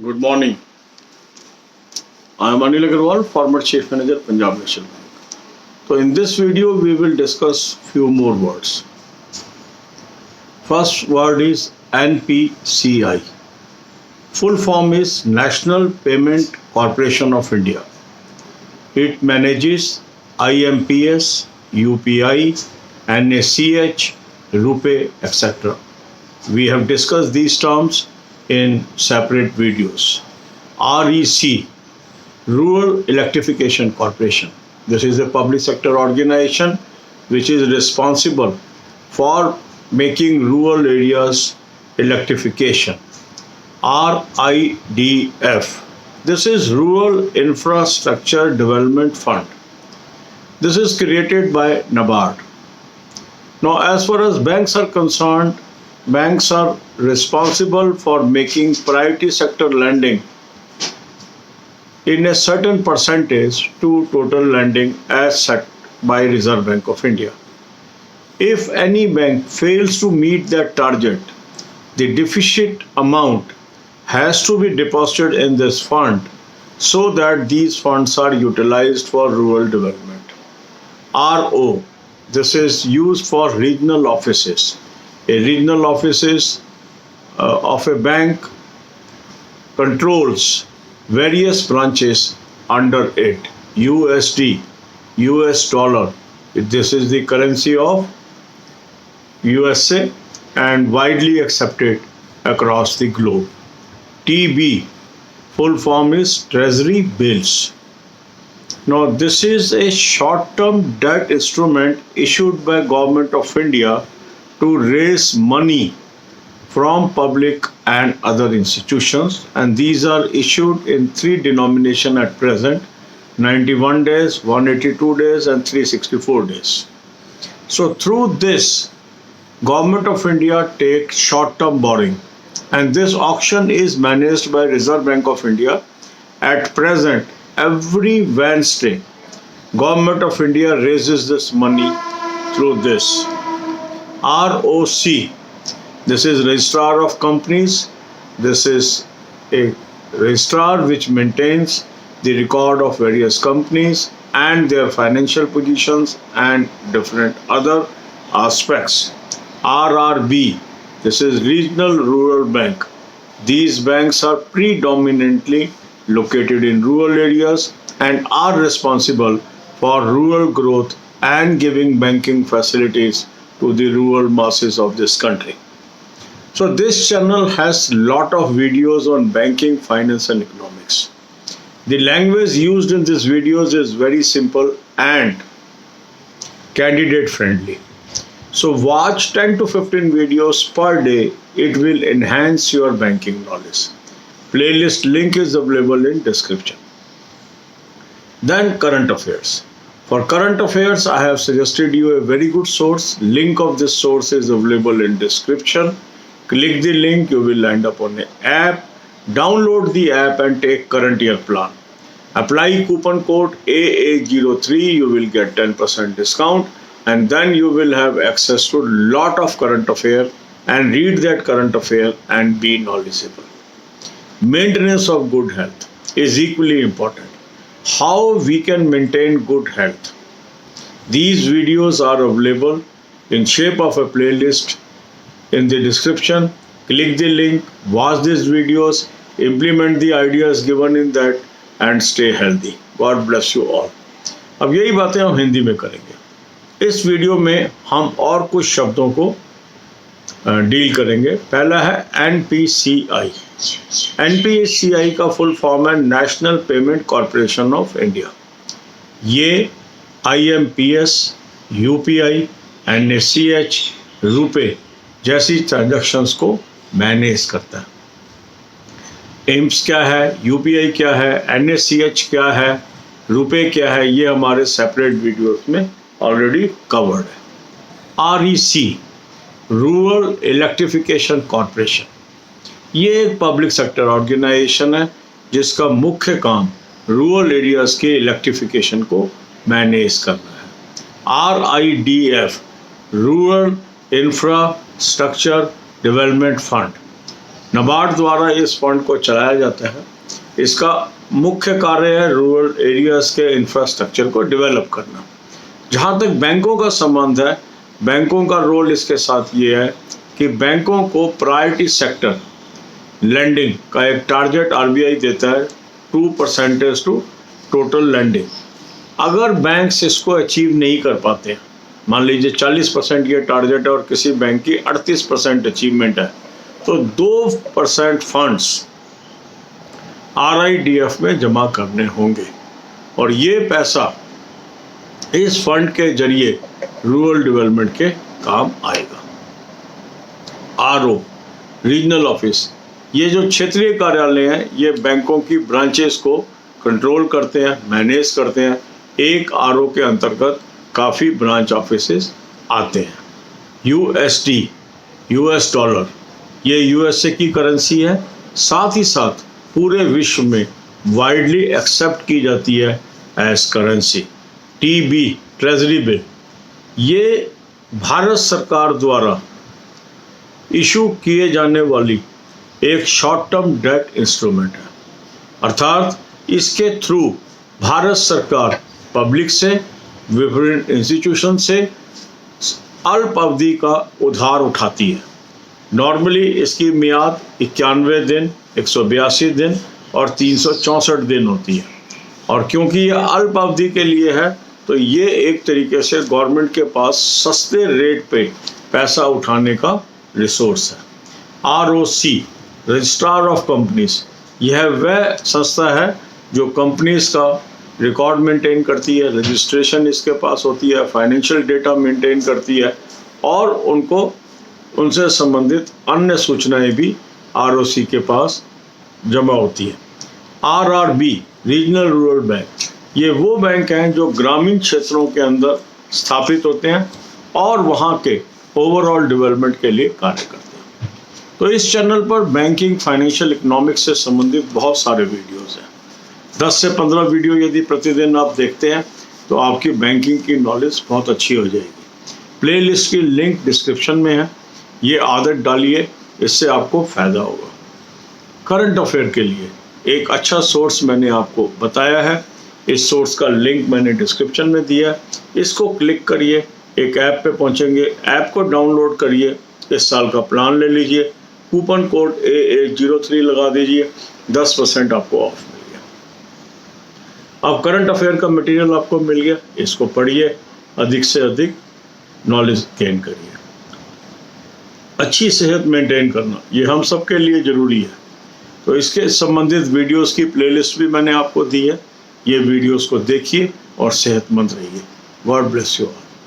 Good morning. I am Anil Agarwal, former Chief Manager, Punjab National Bank. So in this video, we will discuss few more words. First word is NPCI. Full form is National Payment Corporation of India. It manages IMPS, UPI, NACH, RuPay, etc. We have discussed these terms in separate videos. REC, Rural Electrification Corporation. This is a public sector organization which is responsible for making rural areas electrification. RIDF, this is Rural Infrastructure Development Fund. This is created by NABARD. Now, as far as banks are concerned, banks are responsible for making priority sector lending in a certain percentage to total lending as set by Reserve Bank of India. If any bank fails to meet that target, the deficit amount has to be deposited in this fund so that these funds are utilized for rural development. RO, this is used for regional offices. A regional office of a bank controls various branches under it. USD, US dollar, this is the currency of USA and widely accepted across the globe. TB, full form is Treasury Bills. Now this is a short-term debt instrument issued by Government of India to raise money from public and other institutions, and these are issued in three denominations at present: 91 days, 182 days and 364 days. So through this, Government of India takes short-term borrowing, and this auction is managed by Reserve Bank of India. At present, every Wednesday, Government of India raises this money through this. ROC, this is Registrar of Companies. This is a registrar which maintains the record of various companies and their financial positions and different other aspects. RRB, this is Regional Rural Bank. These banks are predominantly located in rural areas and are responsible for rural growth and giving banking facilities to the rural masses of this country. So this channel has lot of videos on banking, finance and economics. The language used in these videos is very simple and candidate friendly. So watch 10 to 15 videos per day. It will enhance your banking knowledge. Playlist link is available in description. Then current affairs. For current affairs, I have suggested you a very good source. Link of this source is available in description. Click the link, you will land up on an app. Download the app and take current year plan. Apply coupon code AA03, you will get 10% discount, and then you will have access to lot of current affair and read that current affair and be knowledgeable. Maintenance of good health is equally important. How we can maintain good health. These videos are available in shape of a playlist in the description. Click the link, watch these videos, implement the ideas given in that and stay healthy. God bless you all. अब यही बातें हम हिंदी में करेंगे. इस video में हम और कुछ शब्दों को डील करेंगे. पहला है NPCI. NPCI का फुल फॉर्म है national payment corporation of India. ये IMPS, UPI, NACH, RuPay जैसी ट्रांजैक्शंस को मैनेज करता है. एम्स क्या है, UPI क्या है, NACH क्या है, RuPay क्या है, ये हमारे सेपरेट वीडियोस में ऑलरेडी कवर्ड है. REC, रूरल इलेक्ट्रिफिकेशन कॉरपोरेशन, ये एक पब्लिक सेक्टर ऑर्गेनाइजेशन है जिसका मुख्य काम रूरल एरियाज के इलेक्ट्रिफिकेशन को मैनेज करना है. RIDF, rural infrastructure development fund, NABARD द्वारा इस फंड को चलाया जाता है। इसका मुख्य कार्य है रूरल एरियाज के इंफ्रास्ट्रक्चर को डेवलप करना। जहाँ तक बैंकों का संबंध है, बैंकों का रोल इसके साथ ये है कि बैंकों को प्रायोरिटी सेक्टर लैंडिंग का एक टारगेट आरबीआई देता है 2% टू टोटल लैंडिंग। अगर बैंक्स इसको अचीव नहीं कर पाते, मान लीजिए 40% ये टारगेट है और किसी बैंक की 38% अचीवमेंट है, तो 2% फंड्स RIDF में जमा करने होंगे और ये पैसा इस फंड के जरिए रूरल डेवलपमेंट के काम आएगा। RO रीजनल ऑफिस, ये जो क्षेत्रीय कार्यालय हैं, ये बैंकों की ब्रांचेस को कंट्रोल करते हैं, मैनेज करते हैं। एक RO के अंतर्गत काफ़ी ब्रांच ऑफिसेस आते हैं। USD US डॉलर, ये USA की करेंसी है, साथ ही साथ पूरे विश्व में वाइडली एक्सेप्ट की जाती है as currency. TB treasury bill, ये भारत सरकार द्वारा इशू किए जाने वाली एक शॉर्ट टर्म डेट इंस्ट्रूमेंट है, अर्थात इसके थ्रू भारत सरकार पब्लिक से, विभिन्न इंस्टीट्यूशन से अल्प अवधि का उधार उठाती है। नॉर्मली इसकी मियाद 91 दिन, 182 दिन और 364 दिन होती है, और क्योंकि यह अल्प अवधि के लिए है तो ये एक तरीके से गवर्नमेंट के पास सस्ते रेट पे पैसा उठाने का रिसोर्स है। ROC रजिस्ट्रार ऑफ कंपनीज, यह वह संस्था है जो कंपनीज का रिकॉर्ड मेंटेन करती है, रजिस्ट्रेशन इसके पास होती है, फाइनेंशियल डेटा मेंटेन करती है और उनसे संबंधित अन्य सूचनाएं भी ROC के पास जमा होती है। RRB रीजनल रूरल बैंक, ये वो बैंक हैं जो ग्रामीण क्षेत्रों के अंदर स्थापित होते हैं और वहाँ के ओवरऑल डेवलपमेंट के लिए कार्य करते हैं। तो इस चैनल पर बैंकिंग, फाइनेंशियल, इकोनॉमिक्स से संबंधित बहुत सारे वीडियोस हैं। 10 से 15 वीडियो यदि प्रतिदिन आप देखते हैं तो आपकी बैंकिंग की नॉलेज बहुत अच्छी हो जाएगी। प्लेलिस्ट की लिंक डिस्क्रिप्शन में है, ये आदत डालिए, इससे आपको फ़ायदा होगा। करंट अफेयर के लिए एक अच्छा सोर्स मैंने आपको बताया है, इस सोर्स का लिंक मैंने डिस्क्रिप्शन में दिया है। इसको क्लिक करिए, एक ऐप पे पहुंचेंगे, ऐप को डाउनलोड करिए, इस साल का प्लान ले लीजिए, कूपन कोड AA03 लगा दीजिए, 10% आपको ऑफ मिल गया। अब करंट अफेयर का मटेरियल आपको मिल गया, इसको पढ़िए, अधिक से अधिक नॉलेज गेन करिए। अच्छी सेहत मेंटेन करना ये हम सब के लिए ज़रूरी है, तो इसके संबंधित वीडियोस की प्लेलिस्ट भी मैंने आपको दी है। ये वीडियोस को देखिए और सेहतमंद रहिए। God bless you all.